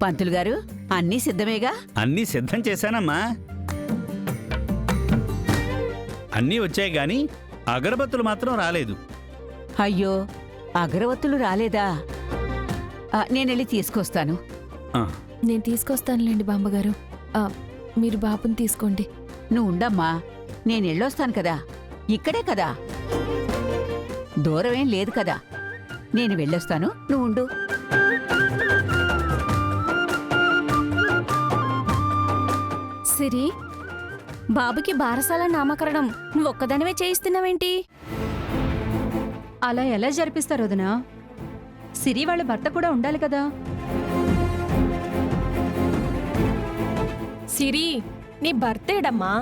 పంతులు గారు అన్నీ సిద్ధమేగా? అన్నీ సిద్ధం చేశానమ్మా. అన్నీ వచ్చాయి గాని అగరబత్తులు మాత్రం రాలేదు. అయ్యో, అగరవత్తులు రాలేదా? నేనెళ్ళి తీసుకొస్తాను. నేను తీసుకొస్తానులేండి బామ్మగారు. మీరు బాబుని తీసుకోండి. నువ్వు ఉండమ్మా, నేనెళ్ళొస్తాను కదా, ఇక్కడే కదా, దూరమేం లేదు కదా. నేను వెళ్ళొస్తాను, నువ్వు ఉండు. సిరి, బాబుకి బారసాల నామకరణం నువ్వొక్కదానివే చేయిస్తున్నావేంటి? అలా ఎలా జరిపిస్తారు వదినా? సిరి వాళ్ళ భర్త కూడా ఉండాలి కదా. సిరి, నీ భర్తేడమ్మా?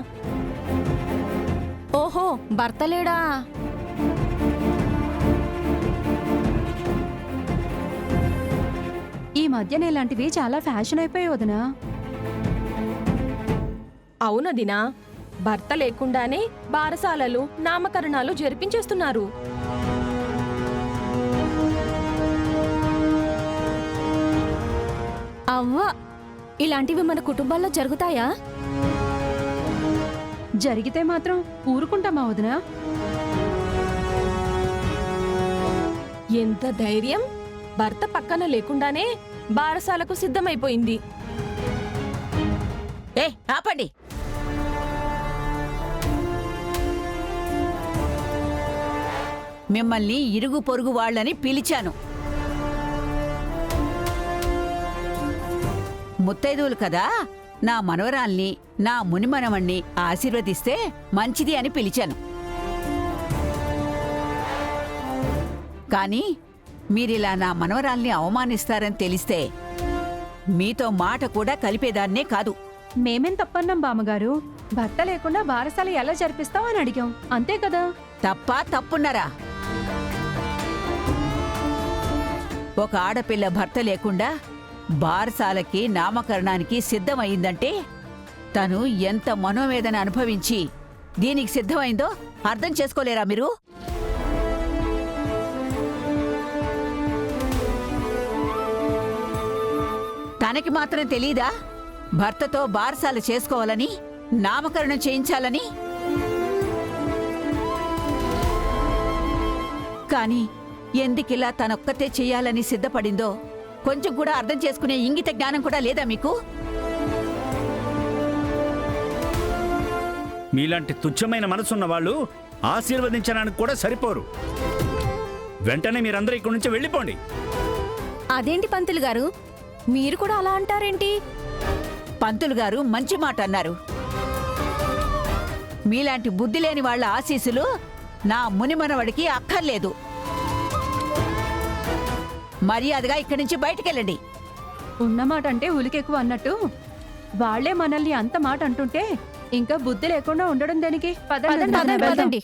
ఓహో, భర్త లేడా? ఈ మధ్యన ఇలాంటివి చాలా ఫ్యాషన్ అయిపోయాయి వదినా. అవునదినా, భర్త లేకుండానే బారసాలలు నామకరణాలు జరిపించేస్తున్నారు. అవ్వ, ఇలాంటివి మన కుటుంబాల్లో జరుగుతాయా? జరిగితే మాత్రం ఊరుకుంటామా వదినా? ఎంత ధైర్యం! భర్త పక్కన లేకుండానే బారసాలకు సిద్ధమైపోయింది. ఆపండి. మిమ్మల్ని ఇరుగు పొరుగు వాళ్ళని పిలిచాను. ముత్తైదువులు కదా, నా మనవరాల్ని, నా మునిమనవణ్ణి ఆశీర్వదిస్తే మంచిది అని పిలిచాను. కానీ మీరిలా నా మనవరాల్ని అవమానిస్తారని తెలిస్తే మీతో మాట కూడా కలిపేదాన్నే కాదు. మేమేం తప్పన్నాం బామ్మగారు? భర్త లేకుండా బారసాల ఎలా జరిపిస్తావు అని అడిగాం, అంతే కదా. తప్పున్నారా? ఒక ఆడపిల్ల భర్త లేకుండా బారసాలకి నామకరణానికి సిద్ధమయ్యిందంటే తను ఎంత మనోవేదన అనుభవించి దీనికి సిద్ధమైందో అర్థం చేసుకోలేరా మీరు? తనకి మాత్రం తెలీదా భర్తతో బారసాల చేసుకోవాలని, నామకరణం చేయించాలని? కాని ఎందుకిలా తనొక్కతే చెయ్యాలని సిద్ధపడిందో కొంచెం కూడా అర్థం చేసుకునే ఇంగిత జ్ఞానం కూడా లేదా మీకు? మీలాంటి తుచ్చమైన మనసున్న వాళ్ళు ఆశీర్వదించడానికి కూడా సరిపోరు. వెంటనే మీరందరూ ఇక్కడి నుంచి వెళ్ళిపోండి. అదేంటి పంతులు గారు, మీరు కూడా అలా అంటారేంటి? పంతులు గారు మంచి మాట అన్నారు. మీలాంటి బుద్ధి లేని వాళ్ళ ఆశీస్సులు నా మునిమనవడికి అక్కర్లేదు. మర్యాదగా ఇక్కడి నుంచి బయటికెళ్ళండి. ఉన్నమాట అంటే ఉలికెక్కువ అన్నట్టు వాళ్లే మనల్ని అంత మాట అంటుంటే ఇంకా బుద్ధి లేకుండా ఉండడం దానికి. పదండి. పదండి.